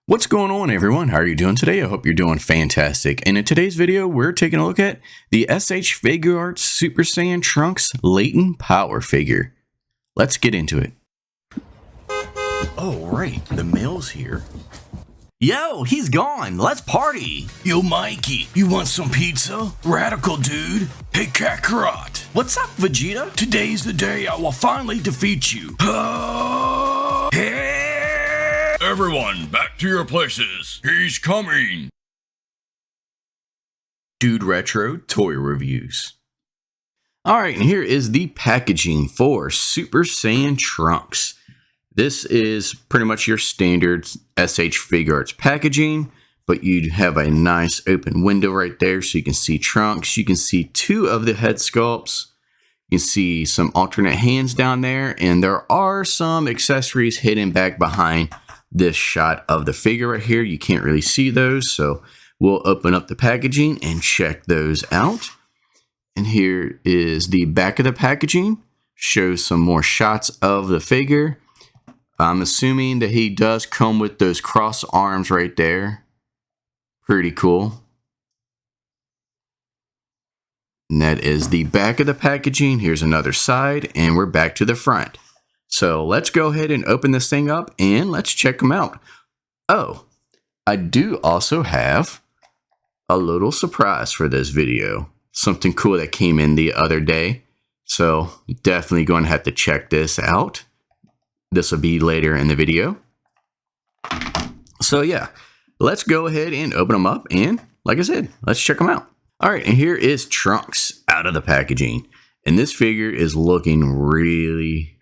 What's going on, everyone? How are you doing today? I hope you're doing fantastic. And in today's video, we're taking a look at the SH Figuarts Super Saiyan Trunks Latent Power Figure. Let's get into it. Oh, right. The mail's here. Yo, he's gone. Let's party. Yo, Mikey, you want some pizza? Radical, dude. Hey, Kakarot. What's up, Vegeta? Today's the day I will finally defeat you. Everyone, back to your places. He's coming. Dude Retro Toy Reviews. Alright, and here is the packaging for Super Saiyan Trunks. This is pretty much your standard SH Figuarts packaging, but you have a nice open window right there so you can see Trunks. You can see two of the head sculpts. You can see some alternate hands down there, and there are some accessories hidden back behind this shot of the figure right here. You can't really see those, so we'll open up the packaging and check those out. And here is the back of the packaging. Shows some more shots of the figure. I'm assuming that he does come with those cross arms right there. Pretty cool. And that is the back of the packaging. Here's another side, and we're back to the front. So let's go ahead and open this thing up and let's check them out. Oh, I do also have a little surprise for this video. Something cool that came in the other day. So definitely going to have to check this out. This will be later in the video. So yeah, let's go ahead and open them up. And like I said, let's check them out. All right, and here is Trunks out of the packaging. And this figure is looking really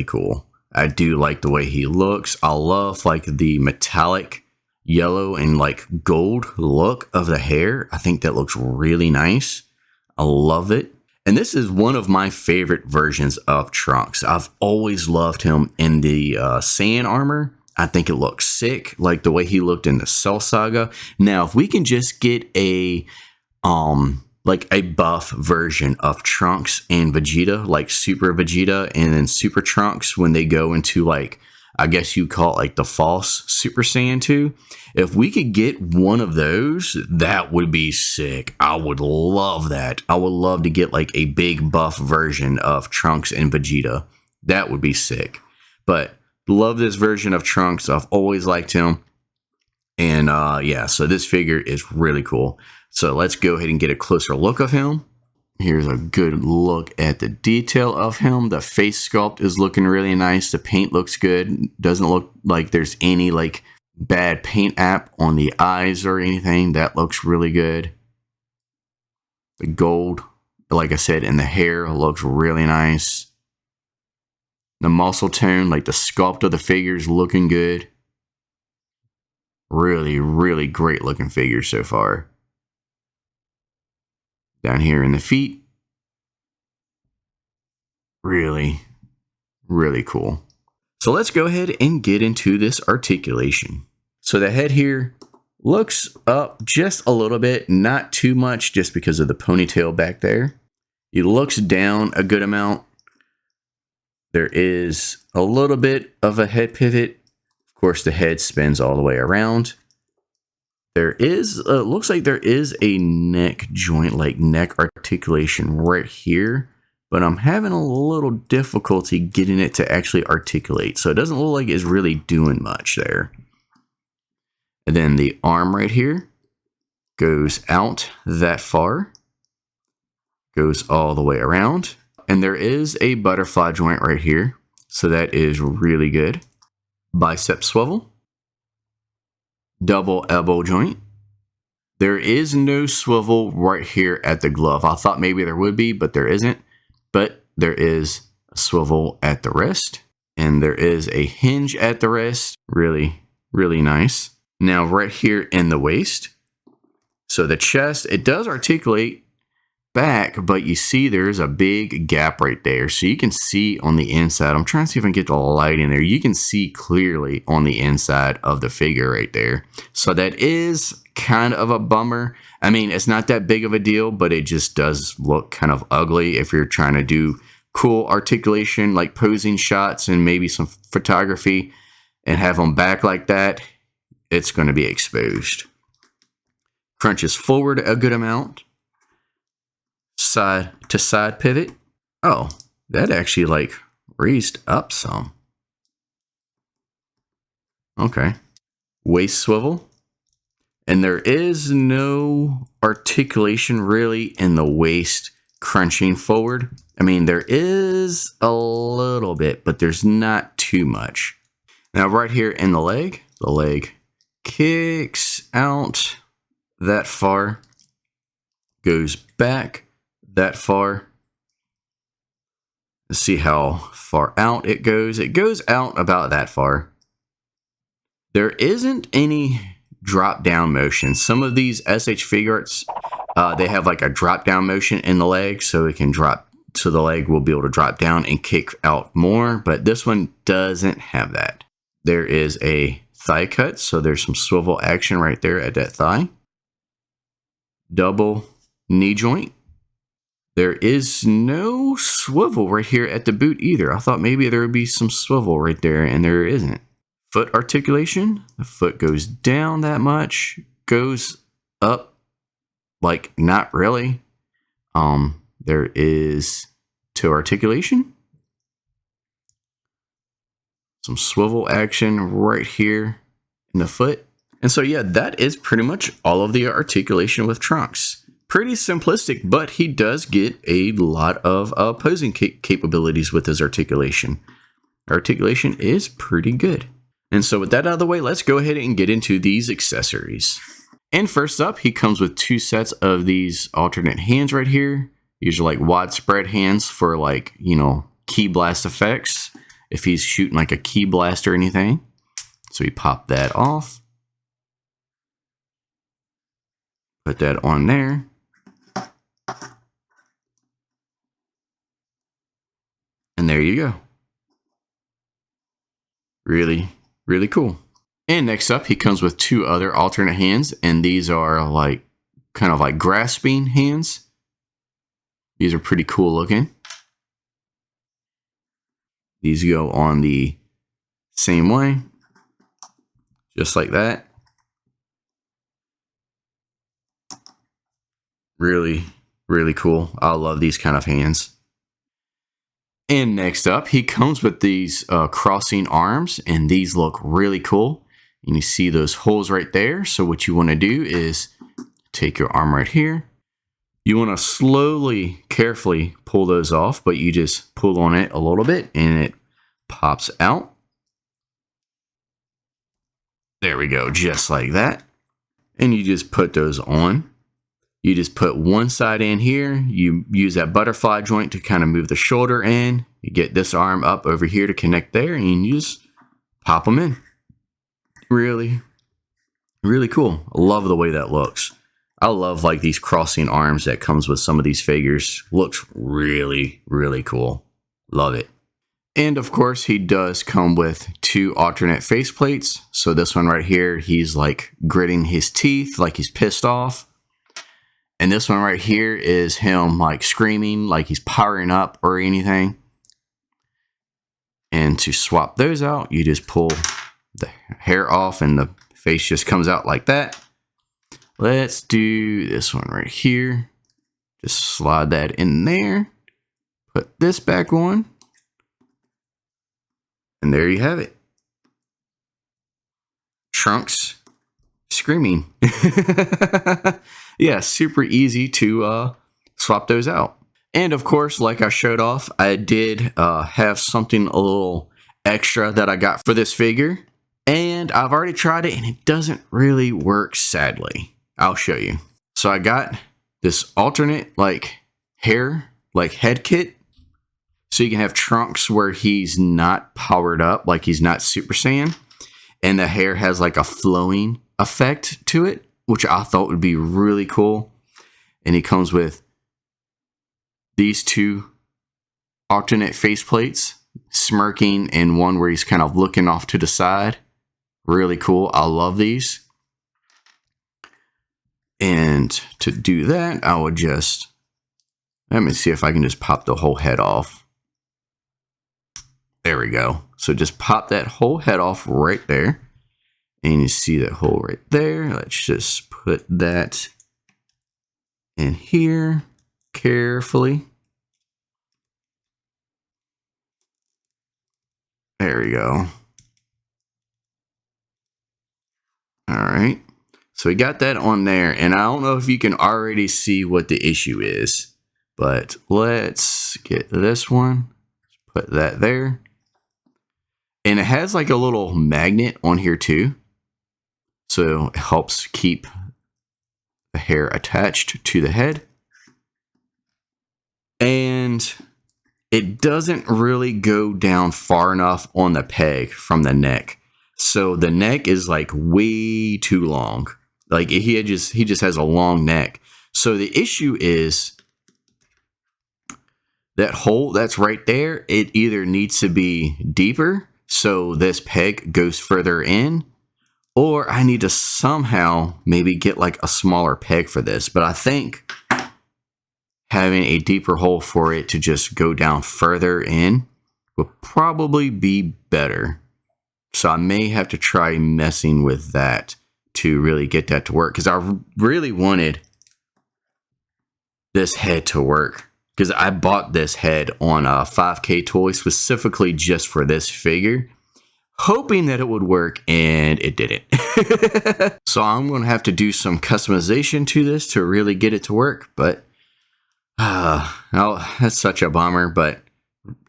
cool. I do like the way he looks. I love like the metallic yellow and like gold look of the hair. I think that looks really nice. I love it. And this is one of my favorite versions of Trunks. I've always loved him in the Saiyan armor. I think it looks sick, like the way he looked in the Cell Saga. Now, if we can just get a buff version of Trunks and Vegeta, like Super Vegeta and then Super Trunks when they go into like, I guess you call it like the false Super Saiyan 2. If we could get one of those, that would be sick. I would love that. I would love to get like a big buff version of Trunks and Vegeta. That would be sick. But love this version of Trunks. I've always liked him. And yeah, so this figure is really cool. So let's go ahead and get a closer look of him. Here's a good look at the detail of him. The face sculpt is looking really nice. The paint looks good. Doesn't look like there's any like bad paint app on the eyes or anything. That looks really good. The gold, like I said, in the hair looks really nice. The muscle tone, like the sculpt of the figure is looking good. Really great looking figure so far. Down here in the feet. Really cool. So let's go ahead and get into this articulation. So the head here looks up just a little bit, not too much just because of the ponytail back there. It looks down a good amount. There is a little bit of a head pivot. Of course, the head spins all the way around. There is, looks like there is a neck joint, like neck articulation right here, but I'm having a little difficulty getting it to actually articulate. So it doesn't look like it's really doing much there. And then the arm right here goes out that far, goes all the way around. And there is a butterfly joint right here. So that is really good. Bicep swivel. Double elbow joint. There is no swivel right here at the glove. I thought maybe there would be, but there isn't. But there is a swivel at the wrist. And there is a hinge at the wrist. Really nice. Now right here in the waist. So the chest, it does articulate back, but you see there's a big gap right there. So you can see on the inside. I'm trying to see if I can get the light in there. You can see clearly on the inside of the figure right there. So that is kind of a bummer. I mean, it's not that big of a deal, but it just does look kind of ugly if you're trying to do cool articulation, like posing shots and maybe some photography and have them back like that. it's going to be exposed. Crunches forward a good amount. Side to side pivot. Oh, that actually like raised up some. Okay. Waist swivel. And there is no articulation really in the waist crunching forward. I mean, there is a little bit, but there's not too much. Now, right here in the leg kicks out that far, goes back that far. Let's see how far out it goes. It goes out about that far. There isn't any drop down motion. Some of these SH figure arts, they have like a drop down motion in the leg, so it can drop, so the leg will be able to drop down and kick out more, but this one doesn't have that. There is a thigh cut, so there's some swivel action right there at that thigh. Double knee joint. There is no swivel right here at the boot either. I thought maybe there would be some swivel right there, and there isn't. Foot articulation. The foot goes down that much, goes up like not really. There is toe articulation. Some swivel action right here in the foot. And so yeah, that is pretty much all of the articulation with Trunks. Pretty simplistic, but he does get a lot of posing capabilities with his articulation. Articulation is pretty good. And so with that out of the way, let's go ahead and get into these accessories. And first up, he comes with 2 sets of these alternate hands right here. These are like widespread hands for like, you know, key blast effects. If he's shooting like a key blast or anything. So we pop that off. Put that on there. And there you go. Really, really cool. And next up, he comes with 2 other alternate hands. And these are like, kind of like grasping hands. These are pretty cool looking. These go on the same way. Just like that. Really, really cool. I love these kind of hands. And next up, he comes with these crossing arms, and these look really cool. And you see those holes right there. So what you want to do is take your arm right here. You want to slowly, carefully pull those off, but you just pull on it a little bit and it pops out. There we go, just like that. And you just put those on. You just put one side in here. You use that butterfly joint to kind of move the shoulder in. You get this arm up over here to connect there, and you just pop them in. Really, really cool. I love the way that looks. I love like these crossing arms that comes with some of these figures. Looks really, really cool. Love it. And of course, he does come with 2 alternate faceplates. So this one right here, he's like gritting his teeth like he's pissed off. And this one right here is him like screaming like he's powering up or anything. And to swap those out, you just pull the hair off and the face just comes out like that. Let's do this one right here. Just slide that in there. Put this back on. And there you have it. Trunks screaming. Yeah, super easy to swap those out. And of course, like I showed off, I did have something a little extra that I got for this figure. And I've already tried it and it doesn't really work, sadly. I'll show you. So I got this alternate like hair, like head kit. So you can have Trunks where he's not powered up, like he's not Super Saiyan. And the hair has like a flowing effect to it, which I thought would be really cool. And he comes with these 2 alternate faceplates, smirking, and one where he's kind of looking off to the side. Really cool. I love these. And to do that, I would just, let me see if I can just pop the whole head off. There we go. So just pop that whole head off right there. And you see that hole right there. Let's just put that in here carefully. There we go. All right. So we got that on there, and I don't know if you can already see what the issue is, but let's get this one, put that there. And it has like a little magnet on here too. So it helps keep the hair attached to the head. And it doesn't really go down far enough on the peg from the neck. So the neck is like way too long. Like he just has a long neck. So the issue is that hole that's right there, it either needs to be deeper so this peg goes further in, or I need to somehow maybe get like a smaller peg for this. But I think having a deeper hole for it to just go down further in would probably be better. So I may have to try messing with that to really get that to work, because I really wanted this head to work, because I bought this head on a 5K toy specifically just for this figure, hoping that it would work, and it didn't. So I'm going to have to do some customization to this to really get it to work, but that's such a bummer. But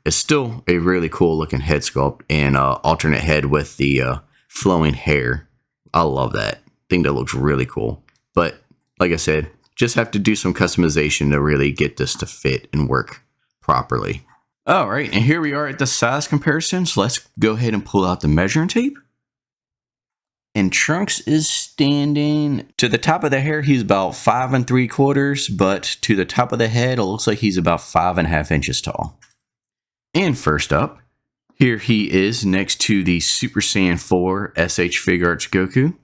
it's still a really cool looking head sculpt and alternate head with the flowing hair. I love that. I think that looks really cool. But like I said, just have to do some customization to really get this to fit and work properly. All right, and here we are at the size comparison. So let's go ahead and pull out the measuring tape. And Trunks is standing to the top of the hair. He's about 5 3/4, but to the top of the head, it looks like he's about 5.5 inches tall. And first up, here he is next to the Super Saiyan 4 SH Figuarts Goku.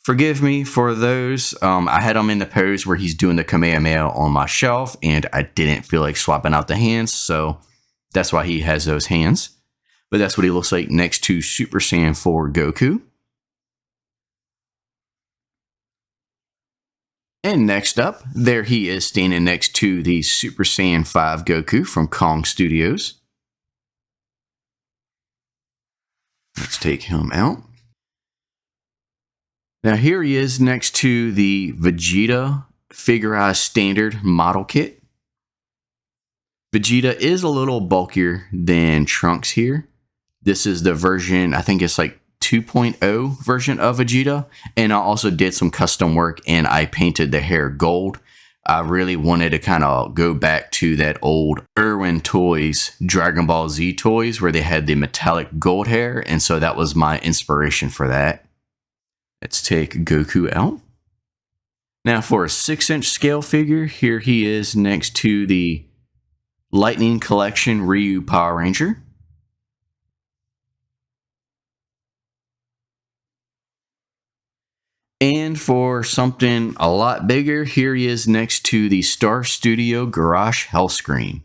Forgive me for those. I had him in the pose where he's doing the Kamehameha on my shelf, and I didn't feel like swapping out the hands, so that's why he has those hands. But that's what he looks like next to Super Saiyan 4 Goku. And next up, there he is standing next to the Super Saiyan 5 Goku from Kong Studios. Let's take him out. Now here he is next to the Vegeta Figurized Standard Model Kit. Vegeta is a little bulkier than Trunks here. This is the version, I think it's like 2.0 version of Vegeta. And I also did some custom work and I painted the hair gold. I really wanted to kind of go back to that old Irwin Toys, Dragon Ball Z toys where they had the metallic gold hair. And so that was my inspiration for that. Let's take Goku out. Now for a 6-inch scale figure, here he is next to the Lightning Collection Ryu Power Ranger. And for something a lot bigger, here he is next to the Star Studio Garage Hellscream.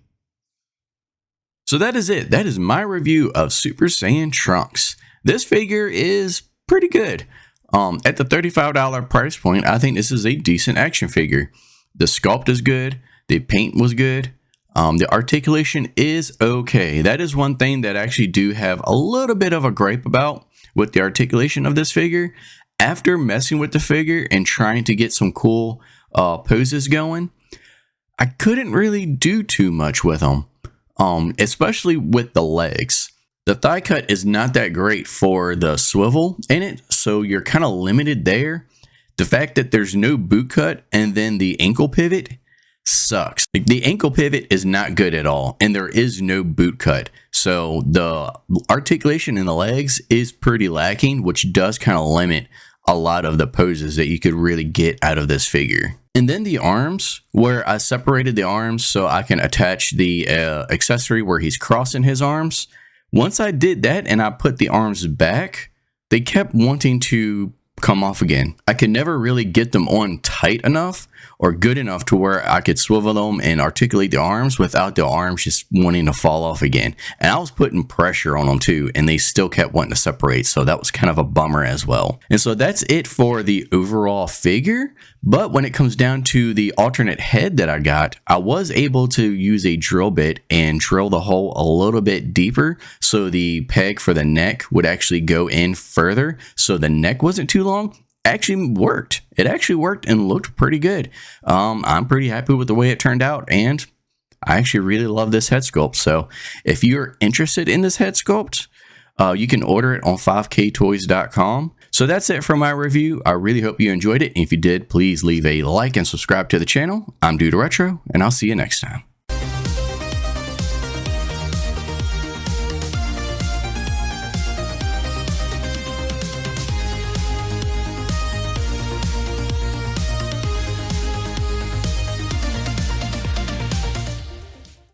So that is it. That is my review of Super Saiyan Trunks. This figure is pretty good. At the $35 price point, I think this is a decent action figure. The sculpt is good. The paint was good. The articulation is okay. That is one thing that I actually do have a little bit of a gripe about with the articulation of this figure. After messing with the figure and trying to get some cool poses going, I couldn't really do too much with them, especially with the legs. The thigh cut is not that great for the swivel in it, so you're kind of limited there. The fact that there's no boot cut and then the ankle pivot sucks. Like, the ankle pivot is not good at all, and there is no boot cut. So the articulation in the legs is pretty lacking, which does kind of limit a lot of the poses that you could really get out of this figure. And then the arms, where I separated the arms so I can attach the accessory where he's crossing his arms. Once I did that and I put the arms back, they kept wanting to come off again. I could never really get them on tight enough or good enough to where I could swivel them and articulate the arms without the arms just wanting to fall off again. And I was putting pressure on them too, and they still kept wanting to separate. So that was kind of a bummer as well. And so that's it for the overall figure. But when it comes down to the alternate head that I got, I was able to use a drill bit and drill the hole a little bit deeper so the peg for the neck would actually go in further, so the neck wasn't too long. Actually worked. It actually worked and looked pretty good. I'm pretty happy with the way it turned out, and I actually really love this head sculpt. So if you're interested in this head sculpt, you can order it on 5ktoys.com. So that's it for my review. I really hope you enjoyed it. If you did, please leave a like and subscribe to the channel. I'm Dude Retro, and I'll see you next time.